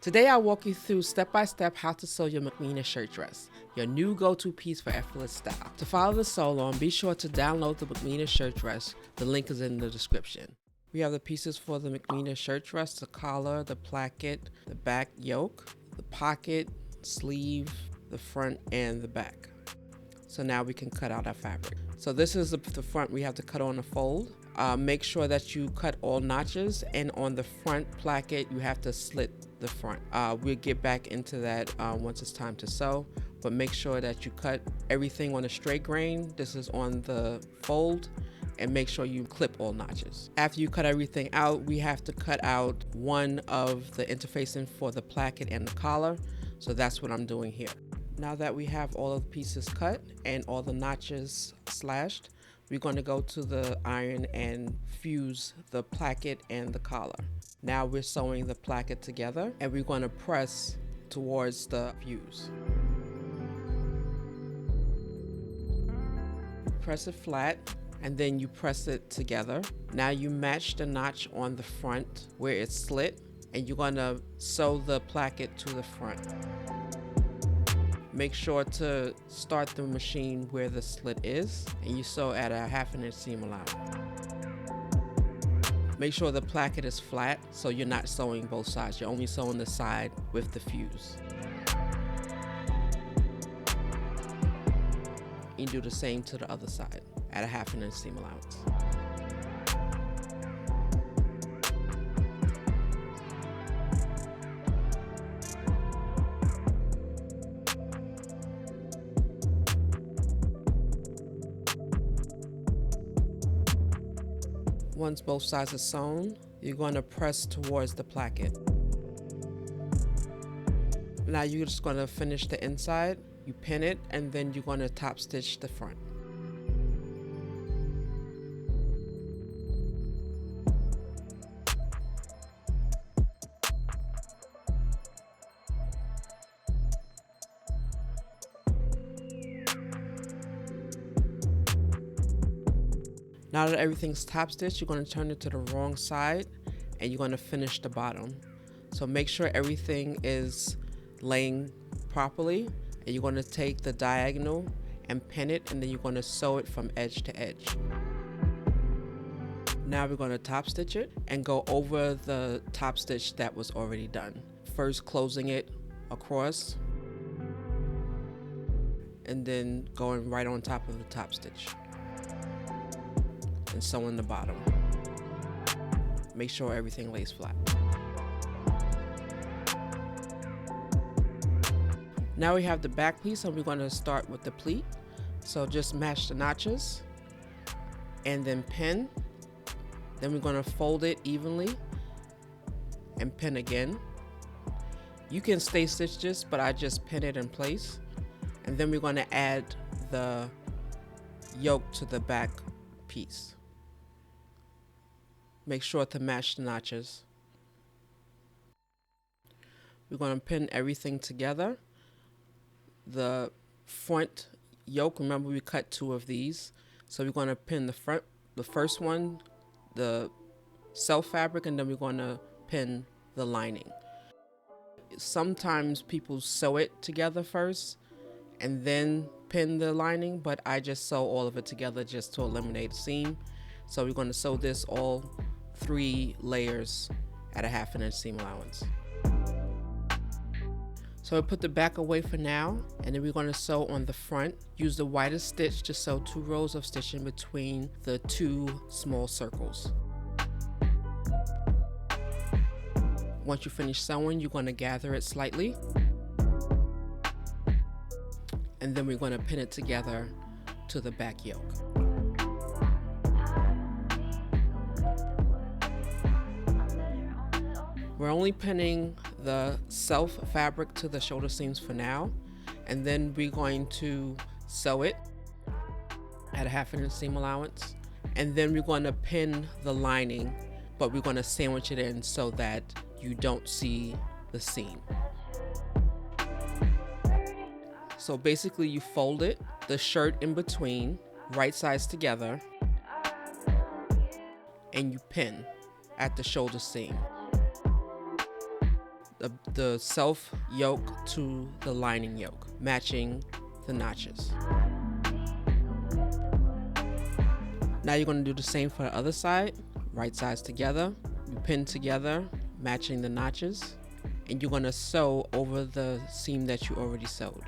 Today I'll walk you through step-by-step how to sew your McMina shirt dress, your new go-to piece for effortless style. To follow the sew along, be sure to download the McMina shirt dress. The link is in the description. We have the pieces for the McMina shirt dress: the collar, the placket, the back yoke, the pocket, sleeve, the front, and the back. So now we can cut out our fabric. So this is the front. We have to cut on a fold. Make sure that you cut all notches, and on the front placket you have to slit the front. We'll get back into that once it's time to sew, but make sure that you cut everything on a straight grain. This is on the fold, and make sure you clip all notches. After you cut everything out, we have to cut out one of the interfacing for the placket and the collar, so that's what I'm doing here. Now that we have all of the pieces cut and all the notches slashed, we're going to go to the iron and fuse the placket and the collar. Now we're sewing the placket together, and we're going to press towards the fuse. Press it flat, and then you press it together. Now you match the notch on the front where it's slit, and you're going to sew the placket to the front. Make sure to start the machine where the slit is, and you sew at a 1/2 inch seam allowance. Make sure the placket is flat, so you're not sewing both sides. You're only sewing the side with the fuse. You do the same to the other side at a 1/2 inch seam allowance. Once both sides are sewn, you're going to press towards the placket. Now you're just going to finish the inside. You pin it, and then you're going to top stitch the front. Now that everything's top stitched, you're going to turn it to the wrong side, and you're going to finish the bottom. So make sure everything is laying properly, and you're going to take the diagonal and pin it, and then you're going to sew it from edge to edge. Now we're going to top stitch it and go over the top stitch that was already done. First closing it across, and then going right on top of the top stitch and sewing the bottom. Make sure everything lays flat. Now we have the back piece, and we're going to start with the pleat. So just match the notches and then pin. Then we're going to fold it evenly and pin again. You can stay stitch this, but I just pin it in place. And then we're going to add the yoke to the back piece. Make sure to match the notches. We're going to pin everything together. The front yoke, remember we cut 2 of these, so we're going to pin the first one, the self fabric, and then we're going to pin the lining. Sometimes people sew it together first and then pin the lining, but I just sew all of it together just to eliminate a seam. So we're going to sew this all 3 layers at a 1/2 inch seam allowance. So I put the back away for now, and then we're going to sew on the front. Use the widest stitch to sew 2 rows of stitching between the 2 small circles. Once you finish sewing, you're going to gather it slightly, and then we're going to pin it together to the back yoke. We're only pinning the self fabric to the shoulder seams for now, and then we're going to sew it at a 1/2 inch seam allowance, and then we're going to pin the lining, but we're going to sandwich it in so that you don't see the seam. So basically you fold it, the shirt in between, right sides together, and you pin at the shoulder seam. the self yoke to the lining yoke, matching the notches. Now you're going to do the same for the other side. Right sides together, you pin together, matching the notches, and you're going to sew over the seam that you already sewed.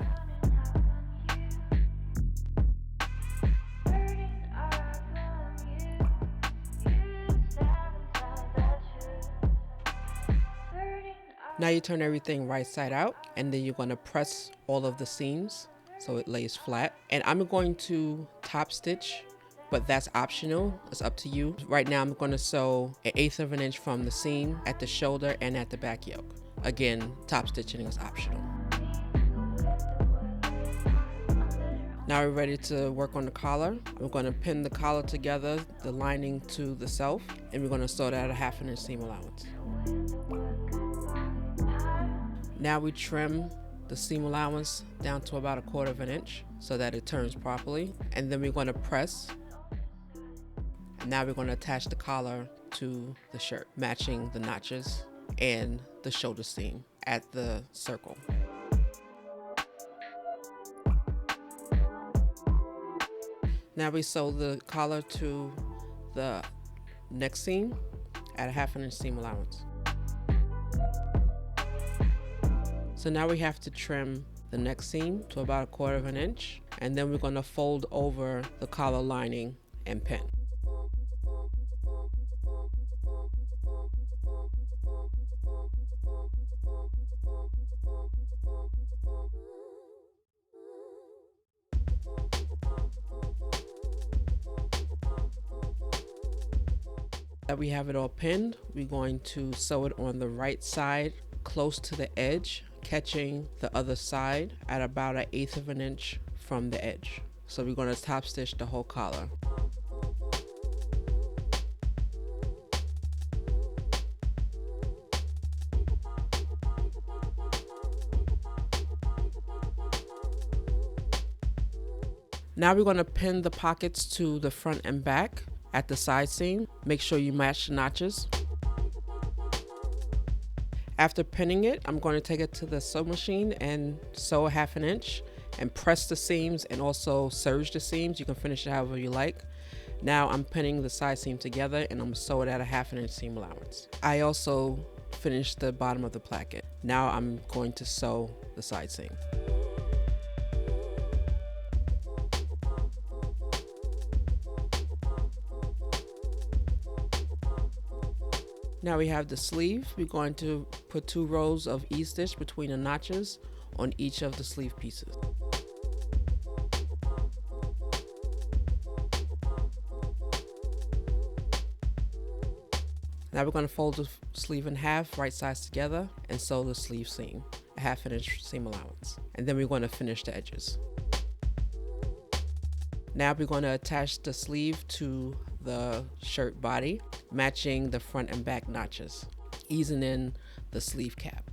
Now you turn everything right side out, and then you're going to press all of the seams so it lays flat. And I'm going to top stitch, but that's optional. It's up to you. Right now I'm going to sew 1/8 of an inch from the seam at the shoulder and at the back yoke. Again, top stitching is optional. Now we're ready to work on the collar. I'm going to pin the collar together, the lining to the self, and we're going to sew that at a 1/2 inch seam allowance. Now we trim the seam allowance down to about 1/4 of an inch so that it turns properly, and then we're going to press. And now we're going to attach the collar to the shirt, matching the notches and the shoulder seam at the circle. Now we sew the collar to the neck seam at a 1/2 inch seam allowance. So now we have to trim the neck seam to about 1/4 of an inch, and then we're going to fold over the collar lining and pin. That we have it all pinned, we're going to sew it on the right side close to the edge, catching the other side at about 1/8 of an inch from the edge. So we're going to top stitch the whole collar. Now we're going to pin the pockets to the front and back at the side seam. Make sure you match the notches. After pinning it, I'm going to take it to the sew machine and sew a 1/2 inch and press the seams and also serge the seams. You can finish it however you like. Now I'm pinning the side seam together, and I'm going to sew it at a 1/2 inch seam allowance. I also finished the bottom of the placket. Now I'm going to sew the side seam. Now we have the sleeve. We're going to put 2 rows of E-stitch between the notches on each of the sleeve pieces. Now we're going to fold the sleeve in half, right sides together, and sew the sleeve seam, a 1/2 inch seam allowance. And then we're going to finish the edges. Now we're going to attach the sleeve to the shirt body, matching the front and back notches, easing in the sleeve cap.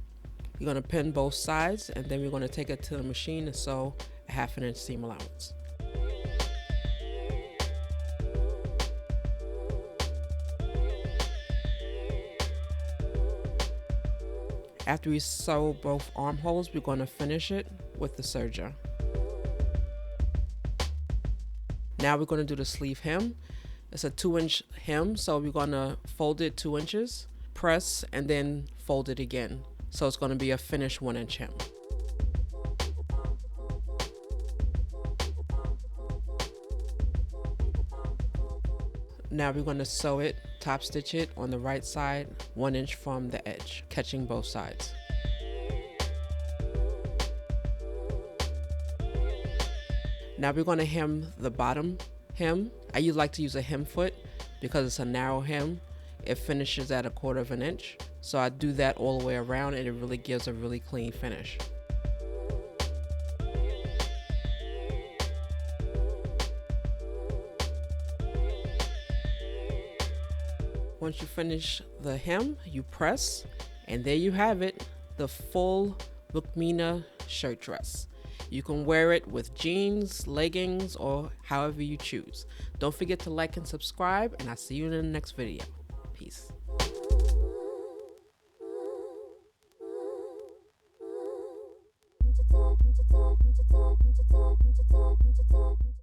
You're going to pin both sides, and then we're going to take it to the machine and sew a 1/2 inch seam allowance. After we sew both armholes, we're going to finish it with the serger. Now we're going to do the sleeve hem. It's a 2-inch hem, so we're going to fold it 2 inches, press, and then fold it again. So it's going to be a finished 1-inch hem. Now we're going to sew it, top stitch it on the right side, 1 inch from the edge, catching both sides. Now we're going to hem the bottom hem. I like to use a hem foot because it's a narrow hem. It finishes at 1/4 of an inch. So I do that all the way around, and it really gives a really clean finish. Once you finish the hem, you press, and there you have it, the full Bukmina shirt dress. You can wear it with jeans, leggings, or however you choose. Don't forget to like and subscribe, and I'll see you in the next video. Peace.